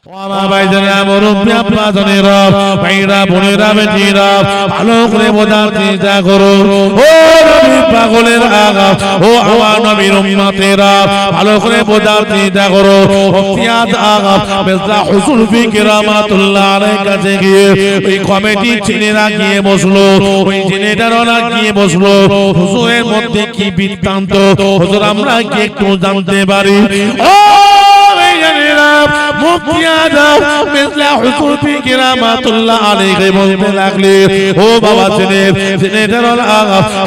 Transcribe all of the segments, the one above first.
আমার ভাইজানেরা মুরব্বি আব্বাজানেরা ভাইরা বোনেরা বেটিরা ভালো করে বোঝার চেষ্টা করো ও নবী পাগলের আগা ও আমার নবীর উম্মতেরা ভালো করে বোঝার চেষ্টা করো মুফতিয়াত আগা মির্জা হুসুল ফিকি রাহমাতুল্লাহ আলাইহির কাছে গিয়ে ওই কমিটি ছেলেরা গিয়ে বসলো ওই ছেলেটারা গিয়ে বসলো হুজুরের মধ্যে কি বৃত্তান্ত হুজুর আমরা কি একটু জানতে পারি ও মুফতিয়াত মির্জা হুসুল ফিকি রাহমাতুল্লাহ আলাইহি বলতে লাগলেন ও বাবা ছেলেটারা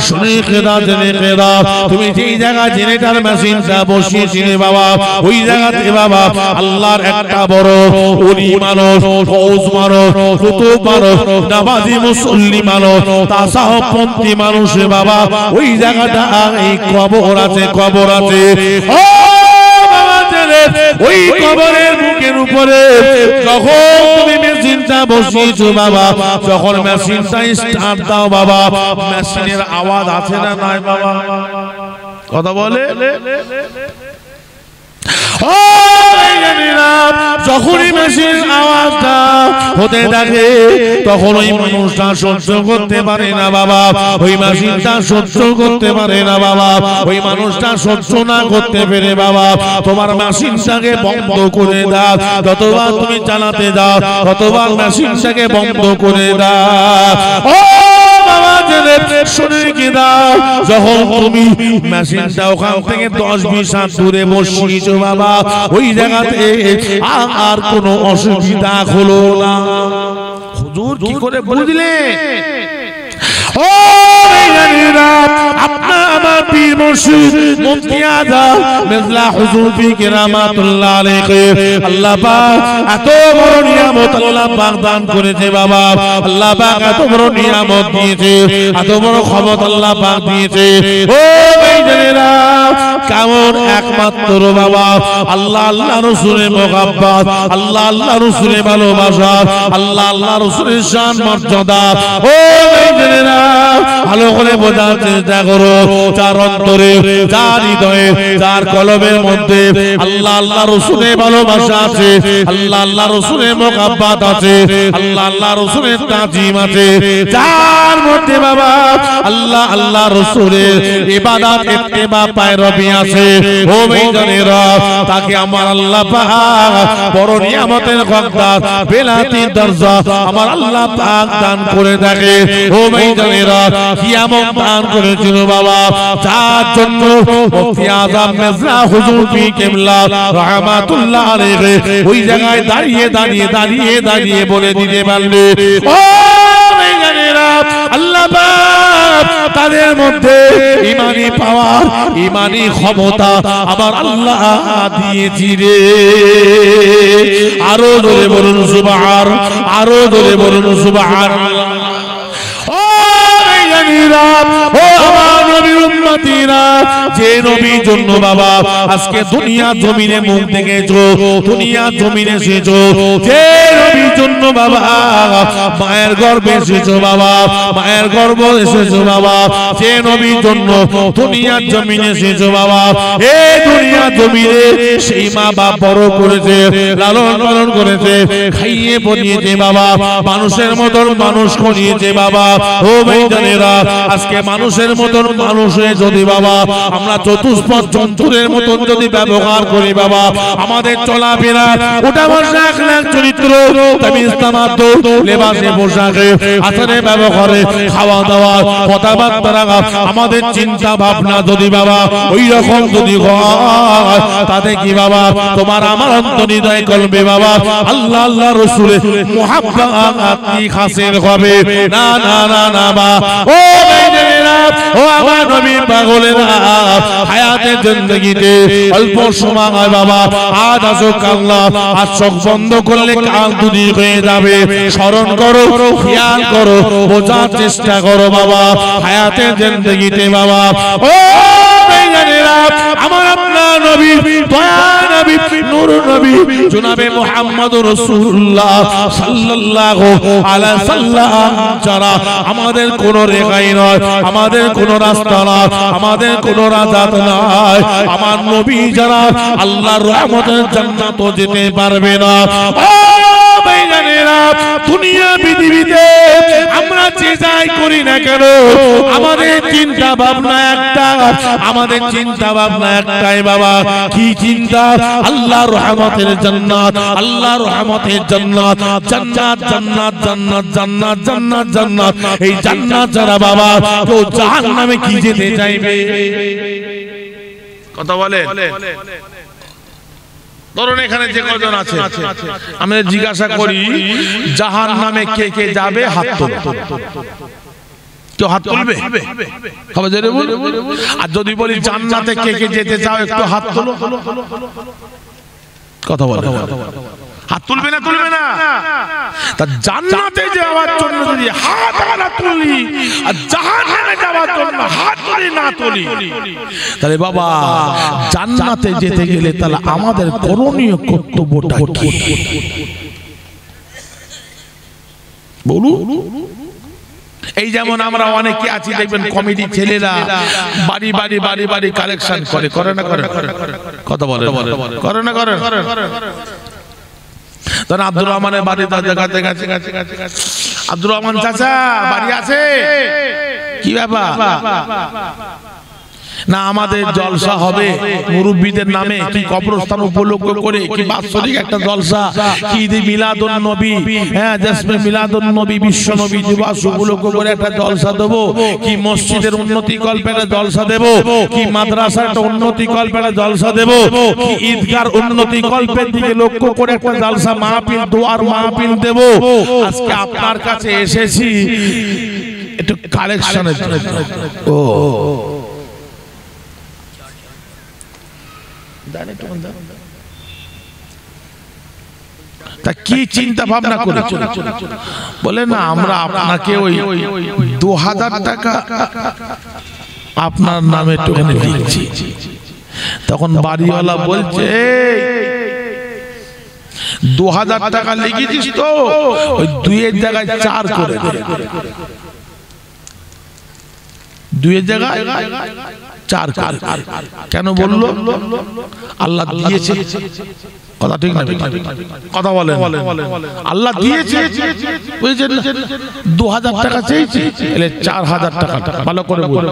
শুনে কেদা জেনে কেদা তুমি যেই জায়গা জেনেটার মেশিনটা বসিয়েছিলে বাবা ওই জায়গাতে বাবা আল্লাহর একটা বড় ওলি মানুষ ফৌজ মানুষ কুতুব মানুষ নামাজি মুসল্লি মানুষ তাসাউফপন্থী মানুষ বাবা ওই জায়গাটা এই কবর আছে ও ওই কবরের বুকের উপরে যখন তুমি মেশিনটা বসিয়েছো বাবা যখন মেশিনটা স্টার্ট দাও বাবা মেশিনের আওয়াজ আছে না নাই বাবা কথা বলে ও যখনই মেশিন আওয়াজটা হতে থাকে তখন ওই মানুষটা সহ্য করতে পারে না বাবা ওই মেশিনটা সহ্য করতে পারে না বাবা ওই মানুষটা সহ্য না করতে পেরে বাবা তোমার মেশিনটাকে বন্ধ করে দাও যতবার তুমি চালাতে যাও ততবার মেশিনটাকে বন্ধ করে দাও ও বাবা জেনে শুনে কি দাও যখন তুমি মেশিনটা ওখান থেকে 10-20 হাত দূরে বসিয়েছো বাবা ওই জায়গাতে আর কোনো অসুবিধা হলো না হুজুর কি করে বুঝলে ও ভাইজানেরা আপনা আমার পীর মুর্শিদ মুফতিয়াত মির্জা হুজুর ফিকি রাহমাতুল্লাহ আলাইহি আল্লাহ পাক এত বড় নিয়ামত আল্লাহ পাক দান করেছে বাবা আল্লাহ পাক এত বড় নিয়ামত দিয়েছে এত বড় ক্ষমতা আল্লাহ পাক দিয়েছে ও ভাইজানেরা কেমন একমাত্র বাবা আল্লাহ আল্লাহ রাসূলের মুহাব্বত আল্লাহ আল্লাহ রাসূলের ভালোবাসা আল্লাহ আল্লাহ রাসূলের শান মর্যাদা ও ভাইজানেরা ভালো করে বোঝার চেষ্টা করো যার অন্তরে যার হৃদয়ে যার কলবের মধ্যে আল্লাহ আল্লাহ রাসূলের ভালোবাসা আছে আল্লাহ আল্লাহ রাসূলের মুহাব্বত আছে আল্লাহ আল্লাহ রাসূলের তাজিম আছে যার মধ্যে বাবা আল্লাহ আল্লাহ রাসূলের ইবাদত ইত্তেবা পায়রবি আছে ও ভাইজানেরা তাকে আমার আল্লাহ পাক বড় নিয়ামতের হকদার বেলাতি দরজা আমার আল্লাহ পাক দান করে থাকে ও ভাইজানেরা কিয়ামত দান করেছিল বাবা যার জন্য মুফতি আযম মির্জা হুজুর ফিকি কিবলা রাহমাতুল্লাহ আলাইহি ওই জায়গায় দাঁড়িয়ে বলে দিতে পারলে ও ভাইজানেরা আল্লাহ পাক তাদের মধ্যে ঈমানি পাওয়ার ঈমানি ক্ষমতা আমার আল্লাহ দিয়েছি রে আরো জোরে বলুন সুবহান আরো জোরে বলুন সুবহানাল্লাহ ও আমার নবীর উম্মতিরা যে নবীর জন্য বাবা আজকে দুনিয়া জমিনে মুখ দেখেছো দুনিয়া জমিনে এসেছো যে নবীর জন্য বাবা মায়ের গর্ভে এসেছো বাবা মায়ের গর্ভ এসেছো বাবা যে নবীর জন্য দুনিয়ার জমিনে এসেছো বাবা এই দুনিয়া জমিনে সেই মা বাপ বড় করেছে লালন পালন করেছে খাইয়ে পরিয়েছে বাবা মানুষের মতন মানুষ করিয়েছে বাবা ও ভাইজানেরা আজকে মানুষের মতন মানুষ হয়ে যদি বাবা আমরা চতুষ্পদ জন্তুরের মতন যদি ব্যবহার করি বাবা আমাদের চলাফেরা ওটা বসা আখলাক চরিত্র তামিজ তামাদ্দু লেবাসে পোশাকে আচারে ব্যবহারে খাওয়া দাওয়া কথাবার্তা আমাদের চিন্তা ভাবনা যদি বাবা ওই রকম যদি হয় তাতে কি বাবা তোমার আমার অন্তর্হৃদয় কলবে বাবা আল্লাহ আল্লাহ রাসূলের মুহাব্বত কি হাসিল হবে না না না না বা ও ভাইজানেরা ও আমার নবী পাগলেরা হায়াতের জিন্দেগিতে অল্প সময় বাবা আজ আসো আল্লাহ আজ চোখ বন্ধ করলে কাল দুনি হয়ে যাবে স্মরণ করো খেয়াল করো বোঝার চেষ্টা করো বাবা হায়াতের জিন্দেগিতে বাবা ও ভাইজানেরা আমার আপনার নবী দয়া নবী নূর নবী জনাবে মুহাম্মদুর রাসূলুল্লাহ সাল্লাল্লাহু আলাইহি সাল্লাম যারা আমাদের কোনো রেখাই নয়, আমাদের কোনো রাস্তা নয়, আমাদের কোনো রাজাত নয়, আমার নবী যারা আল্লাহর রহমতের জান্নাতও যেতে পারবে না। দুনিয়া পৃথিবীতে আমরা যে যাই করি না কেন, আমাদের চিন্তা ভাবনা একটা, আমাদের চিন্তা ভাবনা একটাই বাবা। কি চিন্তা? আল্লাহর রহমতের জান্নাত, আল্লাহর রহমতের জান্নাত, জান্নাত জান্নাত জান্নাত জান্নাত জান্নাত জান্নাত। এই জান্নাত যারা বাবা তো জাহান্নামে কি যেতে চাইবে? কথা বলে। ধরুন এখানে যে কজন আছে আমি জিজ্ঞাসা করি জাহান্নামে কে কে যাবে হাত তোলো। কেউ হাত তুলবে? আর যদি বলি জান্নাতে কে কে যেতে চাও একটু হাত তোলো। কথা বলে। হাত তুলবে না? তুলবে না। তা জান্নাতে যাওয়ার জন্য যদি হাত না তুলি আর জাহান্নামে যাওয়ার জন্য হাত তুলি না তুলি, তাহলে বাবা জান্নাতে যেতে গেলে তাহলে আমাদের করণীয় কর্তব্যটা কি বলুন? এই যেমন আমরা অনেকে আছি দেখবেন কমিটি ছেলেরা বাড়ি বাড়ি বাড়ি বাড়ি কালেকশন করে না করে? কথা বলে করে না করে? তখন আব্দুর রহমানের বাড়ি জায়গাতে গেছে, আব্দুর রহমান চাচা বাড়ি আছে, কি ব্যাপার? না আমাদের জলসা হবে মুরব্বীদের নামে, কি কবরস্থান উপলক্ষ করে, কি বাৎসরিক একটা জলসা, কি ঈদ মিলাদুন নবী, হ্যাঁ জশ্নে মিলাদুন নবী বিশ্ব নবী দিবস উপলক্ষ করে একটা জলসা দেব, কি মসজিদের উন্নতি কল্পে একটা জলসা দেব, কি মাদ্রাসার একটা উন্নতি কল্পে একটা জলসা দেব, কি ঈদগার উন্নতি কল্পের দিকে লক্ষ্য করে একটা জলসা মাহফিল দোয়ার মাহফিল দেব। আজকে আপনার কাছে এসেছি একটু কালেকশনের জন্য। ও তা কি চিন্তা ভাবনা করে বলে না আমরা আপনাকে ওই 2000 টাকা আপনার নামে একটুখানি লিখছি। তখন বাড়িওয়ালা বলছে 2000 টাকা লিখেছিস তো ওই 2-এর জায়গায় 4 করে দে, 2-এর জায়গায় 4 করে। কেন বললো? আল্লাহ দিয়েছে। কথা ঠিক না? কথা বলেন। আল্লাহ দিয়েছে, 2000 টাকা চেয়েছে, 4000 টাকা ভালো করে বল।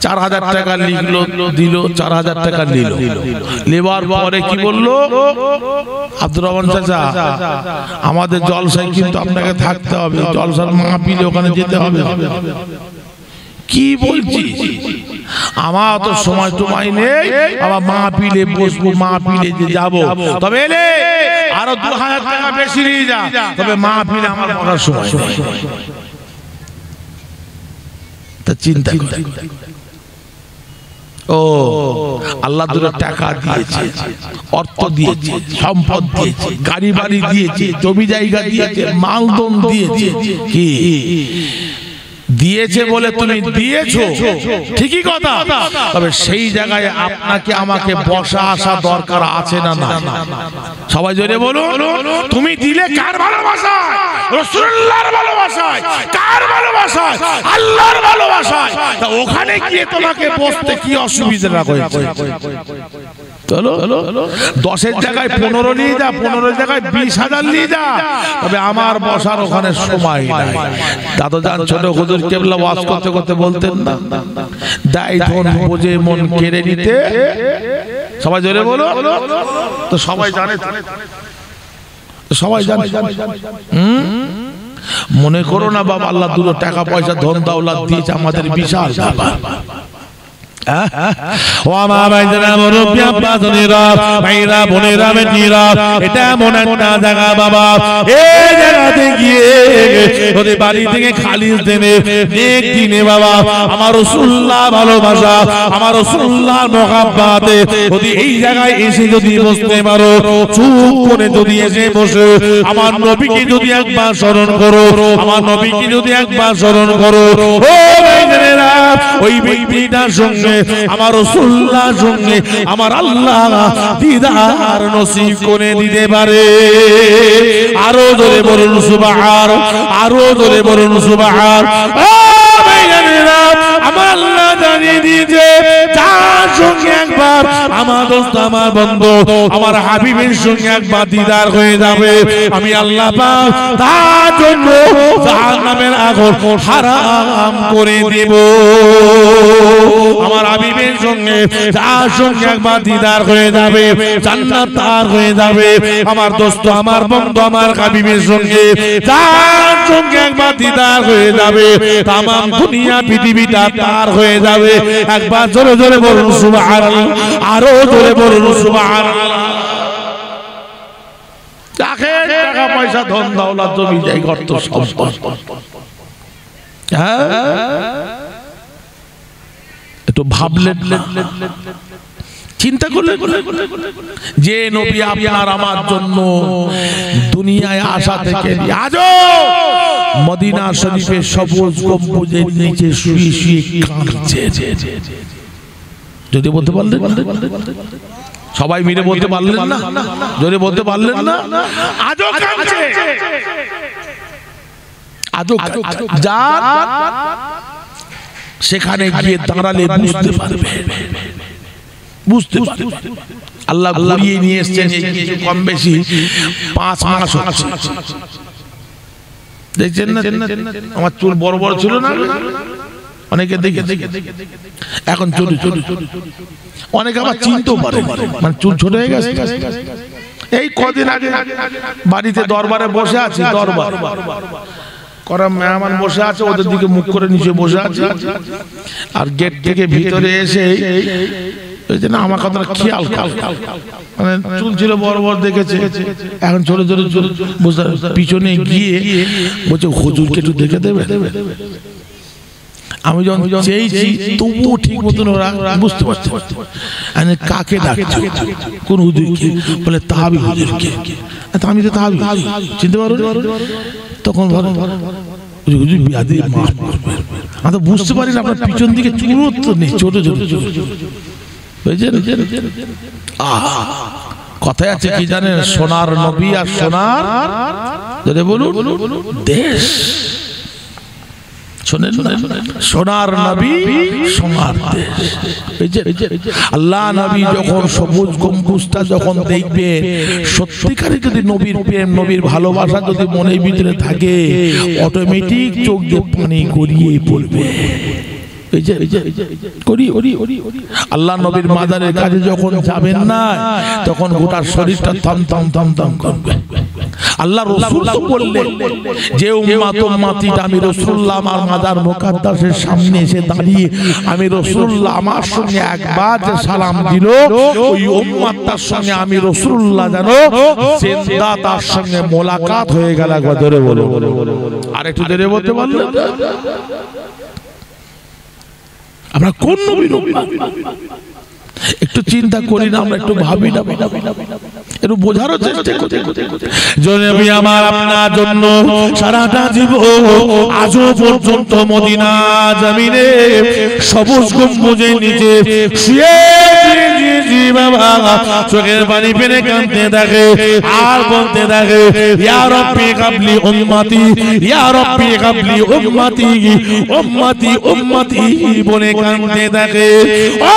4000 টাকা লিখলো, দিল 4000 টাকা নিল। লেবার পরে কি বললো? আব্দুর রহমান চাচা আমাদের জলসায় কিন্তু আপনাকে থাকতে হবে, জলসার মাহফিলে ওখানে যেতে হবে। কি বলছি? আমার তো সময় টুমাই নেই, আবার মাহফিলে বসবো, মাহফিলে যে যাবো, তবে এলে আরো 2000 টাকা বেশি নিয়ে যা, তবে মাহফিলে আমার বলার সময়। তা চিন্তা করে ও আল্লাহ দুটো টাকা দিয়েছে, অর্থ দিয়েছে, সম্পদ দিয়েছে, গাড়ি বাড়ি দিয়েছে, জমি জায়গা দিয়েছে, মালদম দিয়েছে। কি দিয়েছে বলে তুমি দিয়েছো ঠিকই কথা, তবে সেই জায়গায় আপনাকে আমাকে বসা আসা দরকার আছে না? না। সবাই জোরে বলুন। তুমি দিলে কার ভালোবাসায়? রাসূলুল্লাহর ভালোবাসায়। কার ভালোবাসায়? আল্লাহর ভালোবাসায়। তা ওখানে গিয়ে তোমাকে বসতে কি অসুবিধা হয়েছে? চলো 10-এর জায়গায় 15 নিয়ে যা, 15-এর জায়গায় 20,000 নিয়ে যা, তবে আমার বসার ওখানে সময় নাই। দাদা জান ছোট হুজুর কেবলা ওয়াজ করতে করতে বলতেন না, দাই ধন বোঝে মন কেড়ে নিতে। সবাই জোরে বলো। তো সবাই জানে, সবাই জানে। মনে করো না বাবা আল্লাহ দুটো টাকা পয়সা ধন দৌলত দিয়েছে আমাদের বিশাল ব্যাপার। এটা মনে একটা জায়গা বাবা, এই জায়গাতে গিয়ে বাড়ি থেকে খালিস দেবে দিনে বাবা আমার রাসূলুল্লাহ ভালোবাসা, আমার রাসূলুল্লাহ মুহাব্বতে যদি এই জায়গায় এসে যদি বসতে পারো, চুপ করে যদি এসে বসে আমার নবীকে যদি একবার স্মরণ করো, আমার নবীকে যদি একবার স্মরণ করো, ও ভাইজানেরা ওই ব্যক্তিটার সঙ্গে আমার রাসূলুল্লাহর সঙ্গে আমার আল্লাহ দিদার নসিব করে দিতে পারে। আরো জোরে বলুন সুবহান, আরো জোরে বলুন সুবহান। আমার আল্লাহ জানিয়ে দিয়েছে যার সঙ্গে একবার আমার দোস্ত আমার বন্ধু আমার হাবিবের সঙ্গে একবার দিদার হয়ে যাবে, আমি আল্লাহ পাক তার জন্য জাহান্নামের আগুন হারাম করে দেব। আমার হাবিবের সঙ্গে যার সঙ্গে একবার দিদার হয়ে যাবে জান্নাত তার হয়ে যাবে। আমার দোস্ত আমার বন্ধু আমার হাবিবের সঙ্গে যার সঙ্গে একবার দিদার হয়ে যাবে তামাম দুনিয়া পৃথিবীটা তার হয়ে যাবে। একবার জোরে জোরে বলুন সুবহানাল্লাহ, আরো জোরে বলুন সুবহানাল্লাহ। টাকা পয়সা ধন দৌলত জমি জায়গা অর্থ সম্পদ, একটু ভাবলেন চিন্তা করলেন যে নবী আপনার আমার জন্য দুনিয়ায় আসা থেকে আজও মদিনা শরীফের সবুজ গম্বুজের নিচে শুয়ে শুয়ে কাঁদছে। যদি বলতে পারলেন, সবাই মিলে বলতে পারলেন না, যদি বলতে পারলেন না, আজও কাঁদছে। আজও যা সেখানে গিয়ে দাঁড়ালে বুঝতে পারবে, বুঝতে পারবে। আল্লাহ ঘুরিয়ে নিয়ে এসেছেন কম বেশি 5 মাস হচ্ছে। দেখছেন না আমার চুল বড় বড় ছিল না, অনেকে দেখে এখন ছোট ছোট, অনেকে আবার চিনতেও পারে মানে চুল ছোট হয়ে গেছে। এই কদিন আগে বাড়িতে দরবারে বসে আছি, দরবার করা মেহমান বসে আছে, ওদের দিকে মুখ করে নিচে বসে আছে, আর গেট থেকে ভিতরে এসে আমার কথা খেয়াল মানে চুল ছিল বড় বড় দেখেছে, এখন ছোট ছোট পিছনে গিয়ে বলছে হুজুরকে একটু দেখে দেবে। আমি যখন চেয়েছি তবুও ঠিক মতন ওরা বুঝতে পারছে কাকে ডাকছে, কোন হুজুরকে, বলে তাহাবি হুজুরকে। আমি তো তাহাবি চিনতে পারো, তখন হুজুর বিয়াদি মাফ করবে। আমি তো বুঝতে পারি না আপনার পিছন দিকে চুলও তো নেই, ছোট ছোট ছোট ছোট। কথায় আছে কি জানেন, সোনার নবী আর সোনার যদি বলুন দেশ। শোনেন না, সোনার নবী সোনার দেশ। আল্লাহ নবী যখন সবুজ গম্বুজটা যখন দেখবে, সত্যিকারে যদি নবীর প্রেম নবীর ভালোবাসা যদি মনের ভিতরে থাকে, অটোমেটিক চোখ দিয়ে পানি গড়িয়ে পড়বে। আল্লাহ নবীর মাজারের কাছে যখন যাবেন না, তখন গোটা শরীরটা থম থম থম থম করবে। আল্লাহ রাসূল বললেন যে উম্মতিটা আমি রাসূলুল্লাহ আমার মাজার মুকাদ্দাসের সামনে এসে দাঁড়িয়ে আমি রাসূলুল্লাহ আমার সঙ্গে একবার যে সালাম দিল, ওই উম্মতটার সঙ্গে আমি রাসূলুল্লাহ জানো জিন্দা তার সঙ্গে মোলাকাত হয়ে গেল। একবার ধরে বলো, আর একটু ধরে বলতে পারলেন আমরা কোন নবী? একটু চিন্তা করি না, আমরা একটু ভাবি না, একটু বোঝারও চেষ্টা করি। নবী আমার আপনার জন্য সারাটা জীবন আজও পর্যন্ত মদিনা জমিনে সবুজ গম্বুজের নিচে শুয়ে বাবা চোখের পানি ফেলে কাঁদতে থাকে আর বলতে থাকে, ইয়া রব্বি কাবলি উম্মতি, ইয়া রব্বি কাবলি উম্মতি, উম্মতি উম্মতি বলে কাঁদতে থাকে। ও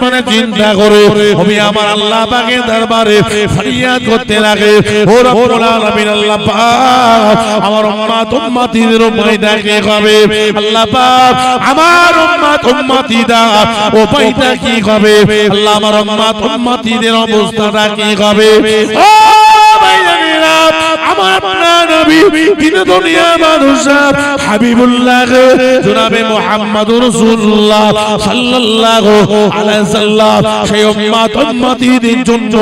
মানে চিন্তা করে আমি আমার আল্লাহ পাকের দরবারে ফরিয়াদ করতে লাগে, ও রব্বুল আলামিন আল্লাহ পাক আমার উম্মত উম্মতিদের উপায়টা কি হবে? আল্লাহ পাক আমার উম্মত উম্মতিরা উপায়টা কি হবে? আল্লাহ আমার উম্মত উম্মতিদের অবস্থাটা কি হবে? ও ভাইজানেরা, আমার আপনার নবী দিন দুনিয়া মানুষ হাবিবুল্লাহ জনাবে মুহাম্মদুর রাসূলুল্লাহ সাল্লাল্লাহু আলাইহি সাল্লাম সেই উম্মত উম্মতিদের জন্য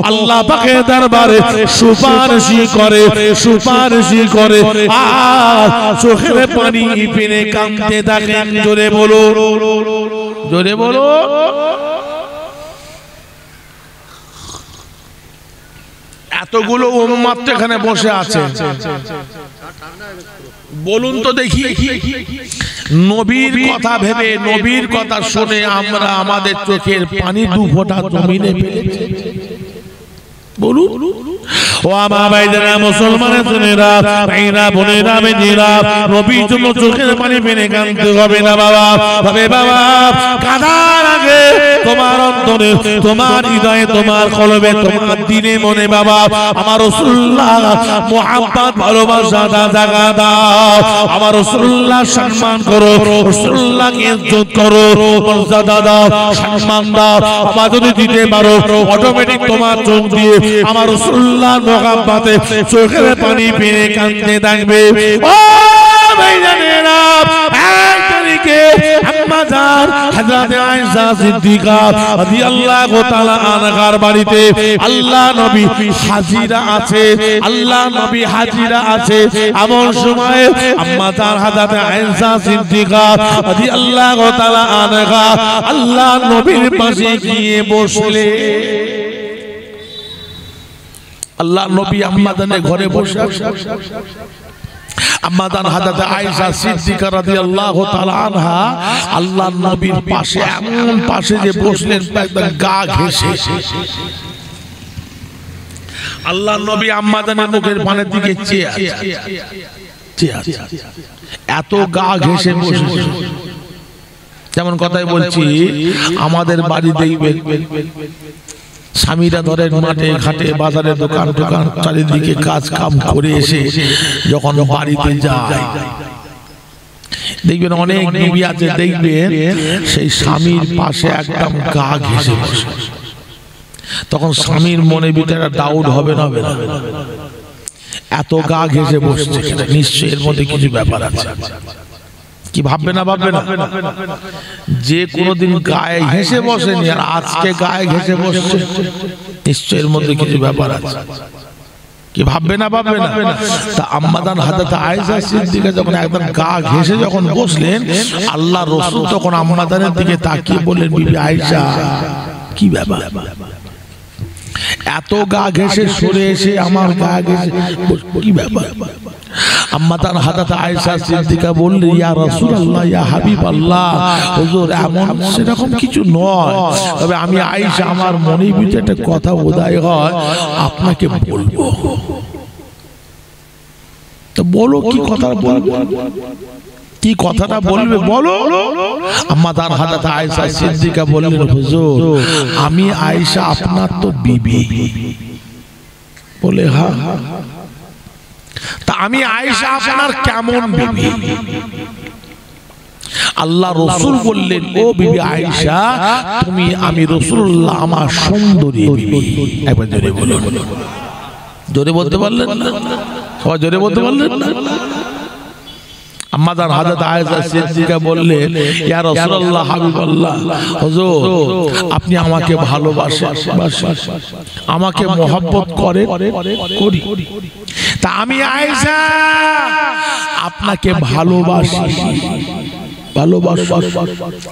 আল্লাহ পাকের দরবারে সুপারিশ করে, সুপারিশ করে আর চোখের পানি ফেলে কাঁদতে থাকেন। জোরে বলো, জোরে বলো। এতগুলো উম্মত এখানে বসে আছে, বলুন তো দেখি, নবীর কথা ভেবে নবীর কথা শুনে আমরা আমাদের চোখের পানি দু ফোঁটা জমিনে ফেলেছি? বলুন। ও আমার ভাইরা, মুসলমানের ছেলেরা, ভাইরা, বোনেরা, বেজিরা, নবীর জন্য চোখের পানি ফেলে কাঁদতে হবে না বাবা। তবে বাবা, কাঁদার আগে তোমার অন্তরে, তোমার হৃদয়ে, তোমার কলবে, তোমার দিনে মনে বাবা আমার রাসূলুল্লাহ মুহাব্বত ভালোবাসাটা জাগা দাও। আমার রাসূলুল্লাহ সম্মান করো, রাসূলুল্লাহকে ইজ্জত করো, মর্যাদা দাও, সম্মান দাও। বাবা যদি দিতে পারো, অটোমেটিক তোমার চোখ দিয়ে আমার রাসূলুল্লাহর মুহাব্বতে চোখের পানি ফেলে কাঁদতে থাকবে। ও ভাইজানেরা, এক তারিখে আম্মা জান হযরত আয়েশা সিদ্দিকা রাদিয়াল্লাহু তাআলা আনহার বাড়িতে আল্লাহ নবী হাজিরা আছে, আল্লাহ নবী হাজিরা আছে। এমন সময় আম্মা জান হযরত আয়েশা সিদ্দিকা রাদিয়াল্লাহু তাআলা আনহা আল্লাহ নবীর পাশে গিয়ে বসলে। আল্লাহ নবী আম্মা জানের ঘরে বসে, আম্মা জান হযরত আয়েশা সিদ্দিকা রাদিয়াল্লাহু তাআলা আনহা আল্লাহ নবীর পাশে এমন পাশে যে বসলেন একদম গা ঘেঁষে। আল্লাহ নবী আম্মা জানের মুখের পানের দিকে চেয়ে আছে, এত গা ঘেঁষে বসে। যেমন কথাই বলছি, আমাদের বাড়ি দেখবেন স্বামীরা ধরেন মাঠে ঘাটে বাজারে দোকান টোকান চারিদিকে কাজ কাম করে এসে যখন বাড়িতে যায়, দেখবেন অনেক বিবি আছে, দেখবেন সেই স্বামীর পাশে একদম গা ঘেঁষে বসে। তখন স্বামীর মনে ভিতরে ডাউট হবে না, এত গা ঘেঁষে বসছে, নিশ্চয়ই এর মধ্যে কিছু ব্যাপার আছে। কি ভাববে না, ভাববে না? যে কোনোদিন গায়ে ঘেঁষে বসেনি আর আজকে গায়ে ঘেঁষে বসছে, নিশ্চয়ই এর মধ্যে কিছু ব্যাপার আছে। কি ভাববে না, ভাববে না? তা আম্মা জান হযরত আয়েশা সিদ্দিকা যখন একদম গা ঘেঁষে যখন বসলেন, আল্লাহ রাসূল তখন আম্মা জানের দিকে তাকিয়ে বললেন, বিবি আয়েশা, কি ব্যাপার? এত গা ঘেঁষে সরে এসে আমার গা ঘেঁষে কি ব্যাপার? আম্মা জান হযরত আয়েশা সিদ্দিকা বললেন, ইয়া রাসূলুল্লাহ, ইয়া হাবিবাল্লাহ, হুজুর এমন সেরকম কিছু নয়, তবে আমি আয়েশা আমার মনে ভিতরে একটা কথা উদয় হয়, আপনাকে বলবো। তো বলো, কি কথা বলবো? কি কথাটা বলবে বলো। আম্মা জান হযরত আয়েশা সিদ্দিকা বললেন, হুজুর আমি আয়েশা আপনার তো বিবি। বলে হ্যাঁ। তা আমি আয়েশা আপনার কেমন বিবি? আল্লাহ রাসূল বললেন, ও বিবি আয়েশা, তুমি আমি রাসূলুল্লাহ আমার সুন্দরী বিবি। একবার জোরে বলুন। জোরে বলতে পারলেন না? সবাই জোরে বলতে পারলেন না? আম্মা জান হযরত আয়েশা সিদ্দিকা বললেন, ইয়া রাসূলুল্লাহ, হাবিবাল্লাহ, হুজুর আপনি আমাকে ভালোবাসেন, আমাকে মহব্বত করেন? করি। তা আমি আয়েশা আপনাকে ভালোবাসি,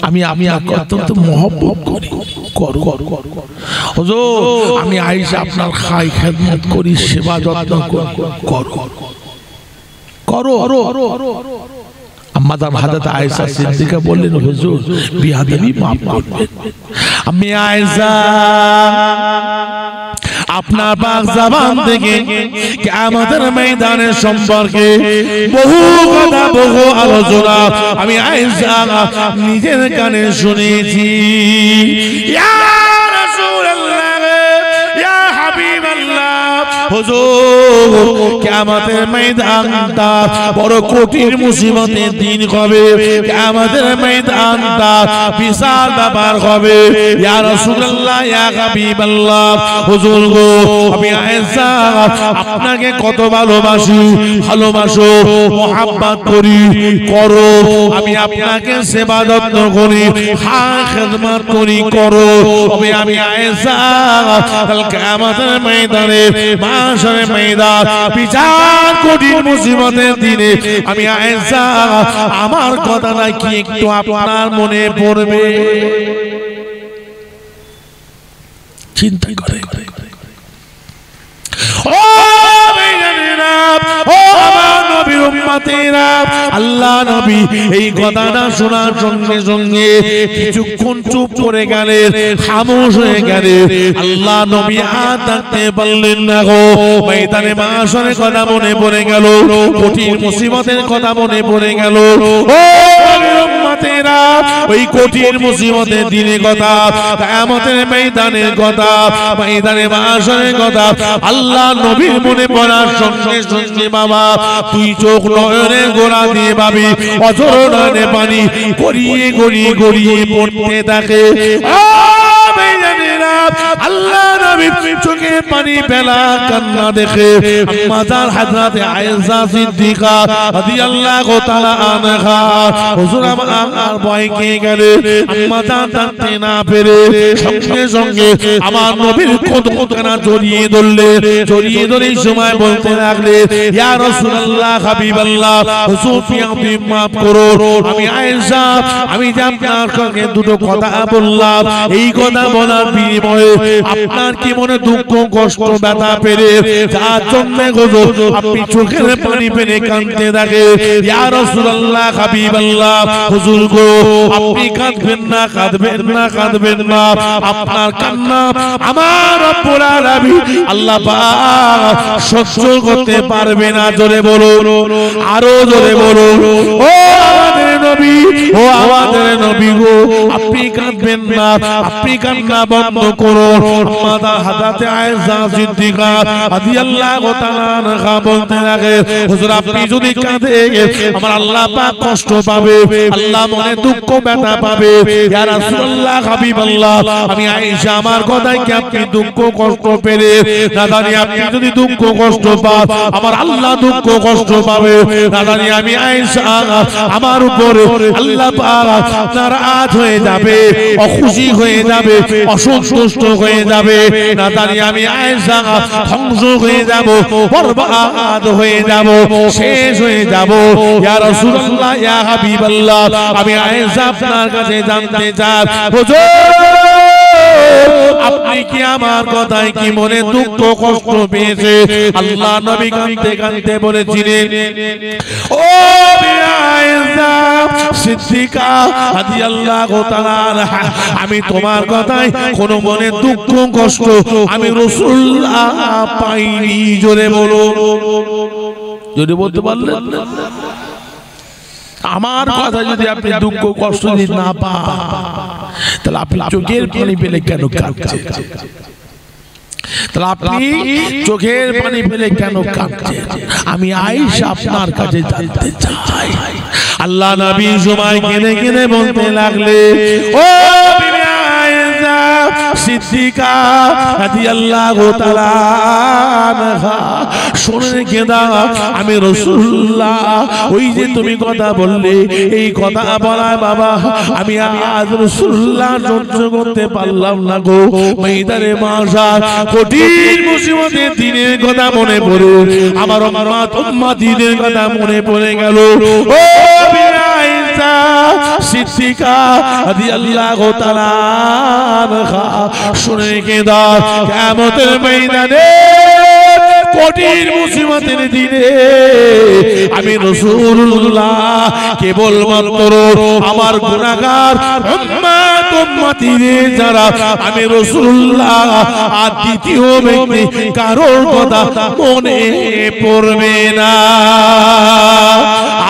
আমি অত্যন্ত মহব্বত করি। হুজুর আমি আয়েশা আপনার খাই খেদমত করি, সেবা যত্ন করো। আম্মা জান হযরত আয়েশা সিদ্দিকা বললেন, হুজুর বিয়াদবি মাফ করবেন। আমি আয়েশা আপনার পাক জবান থেকে কিয়ামতের ময়দানের সম্পর্কে বহু কথা, বহু আলোচনা আমি আয়েশা নিজের কানে শুনেছি। ইয়া রাসূলুল্লাহ, ইয়া হাবিবাল্লাহ, হুজুর কিয়ামতের ময়দানটা বড় কঠিন মুসিবতের দিন হবে, কিয়ামতের ময়দানটা বিশাল ব্যাপার হবে। ইয়া রাসূলুল্লাহ, ইয়া হাবিবাল্লাহ, হুজুর গো আমি আয়েশা আপনাকে কত ভালোবাসি, ভালোবাসো, মুহাব্বত করি, করো। আমি আপনাকে সেবা যত্ন করি, খেদমত করি, করো। আমি আয়েশা কাল কিয়ামতের ময়দানে, মাশারের ময়দান, বিচার কঠিন মুসিবতের দিনে আমি আয়েশা আমার কথাটা কি একটু আপনার মনে পড়বে? চিন্তা করে উম্মতেরা আল্লাহ নবী এই কথাটা শোনার সঙ্গে সঙ্গে কিছুক্ষণ চুপ করে গেলেন, খামোশ হয়ে গেলেন। আল্লাহ নবী আর থাকতে পারলেন না গো। ময়দানে মাশারের কথা মনে পড়ে গেল, কঠিন মুসিবতের কথা মনে পড়ে গেল। ও উম্মতেরা, ওই কঠিন মুসিবতের দিনের কথা, কিয়ামতের ময়দানের কথা, ময়দানে মাশারের কথা আল্লাহ নবীর মনে পড়ার সঙ্গে সঙ্গে বাবা তুই চোখ নয়নের গোড়া দিয়ে ভাবি অঝর নয়নে পানি গড়িয়ে গড়িয়ে গড়িয়ে পড়তে থাকে। আল্লাহ নবী চোখে পানি ফেলা কান্না দেখে মাজার হযরত আয়েশা সিদ্দিকা রাদিয়াল্লাহু তাআলা আনহা হুজুর আমার ভয় খেয়ে গেলে মাজার টানতে না পেরে সঙ্গে সঙ্গে আমার নবীর কদমখানা জড়িয়ে ধরলে, জড়িয়ে ধরে সময় বলতে লাগলে ইয়া রাসূলুল্লাহ হাবিবাল্লাহ হুজুর আপনি মাফ করো, আমি আয়েশা আমি যে আপনার সঙ্গে দুটো কথা বললাম, এই কথা বলার বিনিময়ে আপনার কি মনে দুঃখ কষ্ট ব্যথা পেরে যার জন্য আপনি চোখের পানি ফেলে কাঁদতে থাকে। ইয়া রাসূলুল্লাহ হাবিবাল্লাহ হুজুর গো আপনি কাঁদবেন না, কাঁদবেন না, কাঁদবেন না, আপনার কান্না আমার রব্বুল আলামিন আল্লাহ পাক সহ্য করতে পারবে না। জোরে বলো, আরো জোরে বলো। ও আমাদের নবী, ও আমাদের নবী গো আপনি কাঁদবেন না, আপনি কান্না বন্ধ করুন। মাতা হযরত আয়েশা সিদ্দিকা রাদিয়াল্লাহু তাআলা আনহা বলতে লাগে হুজুর আপনি যদি কাঁদেন আমার আল্লাহ পাক কষ্ট পাবে, আল্লাহ মনে দুঃখ ব্যথা পাবে। ইয়া রাসূলুল্লাহ হাবিবাল্লাহ আমি আয়েশা আমার কথায় কি আপনি দুঃখ কষ্ট পেলে না জানি আপনি যদি দুঃখ কষ্ট পান আমার আল্লাহ দুঃখ কষ্ট পাবে না জানি আমি আয়েশা আমার উপরে আল্লাহ পাক নারাজ হয়ে যাবে, অখুশি হয়ে যাবে, অসন্তুষ্ট হয়ে যাবে না জানি আমি আয়েশা ধ্বংস হয়ে যাব, বরবাদ হয়ে যাব, শেষ হয়ে যাব। ইয়া রাসূলুল্লাহ ইয়া হাবিবাল্লাহ আমি আয়েশা আপনার কাছে জানতে চাই হুজুর আপনি কি আমার কথায় কি মনে দুঃখ কষ্ট পেয়েছে? আল্লাহ নবী কাঁদতে কাঁদতে বলেছিলেন ও আয়েশা সিদ্দিকা রাদিয়াল্লাহু তাআলা আনহা আমি তোমার কথায় কোনো মনে দুঃখ কষ্ট আমি রাসূলুল্লাহ পাইনি। জোরে বলো, জোরে বলতে পারলেন না? আমার কথা যদি আপনি দুঃখ কষ্ট যদি না পান তাহলে আপনি চোখের পানি পেলে কেন কাঁদছেন? তাহলে আপনি চোখের পানি পেলে কেন কাঁদছেন? আমি আয়েশা আপনার কাছে জানতে চাই। আল্লাহ নবী সময় কেঁদে কেঁদে বলতে লাগলে ও বিবি আয়েশা সিদ্দিকা রাদিয়াল্লাহু তাআলা আনহা শুনে রেখে দাও আমি রাসূলুল্লাহ ওই যে তুমি কথা বললে এই কথা বলায় বাবা আমি আজ রাসূলুল্লাহ সহ্য করতে পারলাম না গো। ময়দানে মাশার কঠিন মুসিবতের দিনের কথা মনে পড়ে আমার উম্মতিদের কথা মনে পড়ে গেল। ও আয়েশা সিদ্দিকা রাদিয়াল্লাহু তাআলা আনহা শুনে রেখে দাও কিয়ামতের ময়দানে কঠিন মুসিবতের দিনে আমি রাসূলুল্লাহ কেবলমাত্র আমার গুনাহগার উম্মত উম্মতিদের যারা আমি রাসূলুল্লাহ আর দ্বিতীয় ব্যক্তি কারোর কথা মনে পড়বে না।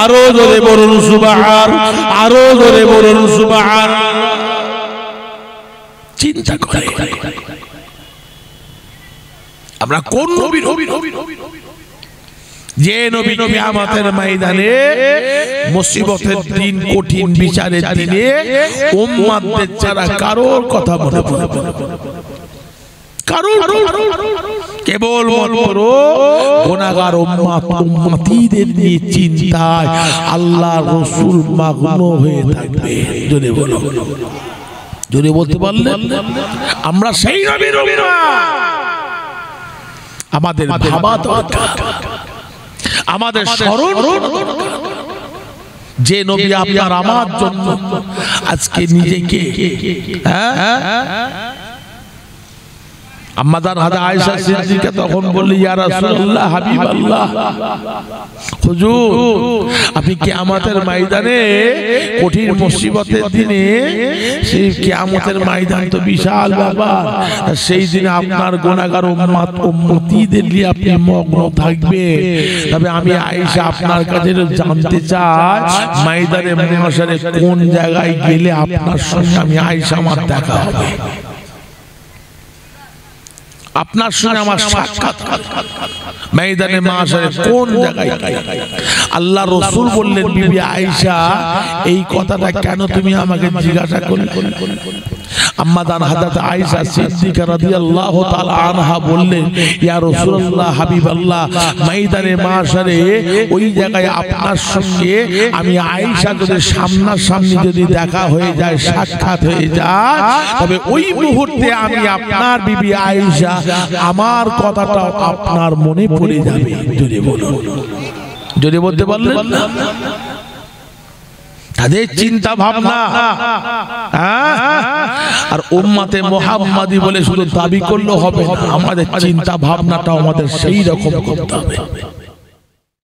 আরো জোরে বলুন সুবহান, আরো জোরে বলুন সুবহান। চিন্তা করে আমরা কোন নবীর যে নবী কিয়ামতের ময়দানে মুসিবতের দিন কঠিন বিচারের দিনে উম্মতদের ছাড়া কারোর কথা মনে পড়বে না, কারোর কেবল মাত্র গুনাহগার উম্মতিদের নিয়ে চিন্তায় আল্লাহ রাসূল মগ্ন হয়ে থাকবে। যদি বলো, যদি বলতে পারলেন আমরা সেই নবীর উম্মত আমাদের ভাবা দরকার, আমাদের স্মরণ যে নবী আপনার আমার জন্য আজকে নিজেকে আম্মাজান হাজা আয়েশা সিদ্দিকা তখন বললেন, ইয়া রাসূলুল্লাহ, হাবিবাল্লাহ, হুজুর আপনি কিয়ামতের ময়দানে কঠিন মুসিবতের দিনে, সেই কিয়ামতের ময়দান তো বিশাল ব্যাপার, সেই দিনে আপনার গুনাহগার উম্মত উম্মতীদের নিয়ে আপনি মগ্ন থাকবে। তবে আমি আয়েশা আপনার কাছে জানতে চাই, ময়দানে মাহশারে কোন জায়গায় গেলে আপনার সঙ্গে আমি আয়েশা আমার দেখা হবে, আপনার সঙ্গে আমার সাক্ষাৎ ময়দানে মাহশারে কোন জায়গায়? আল্লাহ রাসূল বললেন, বিবি আয়েশা এই কথাটা কেন তুমি আমাকে জিজ্ঞাসা করলে? আম্মাজান হযরত আয়েশা সিদ্দিকা রাদিয়াল্লাহু তাআলা আনহা বললেন, ইয়া রাসূলুল্লাহ, হাবিবাল্লাহ, ময়দানে মাহশারে ওই জায়গায় আপনার সঙ্গে আমি আয়েশা যদি সামনাসামনি যদি দেখা হয়ে যায়, সাক্ষাৎ হয়ে যায়, তবে ওই মুহূর্তে আমি আপনার বিবি আয়েশা আমার কথাটা আপনার মনে পড়ে যাবে। যদি বলুন, যদি বলতে পারলেন তাদের চিন্তা ভাবনা, আর উম্মতে মুহাম্মাদি বলে শুধু দাবি করলে হবে না, আমাদের চিন্তা ভাবনাটা আমাদের সেই রকম করতে হবে।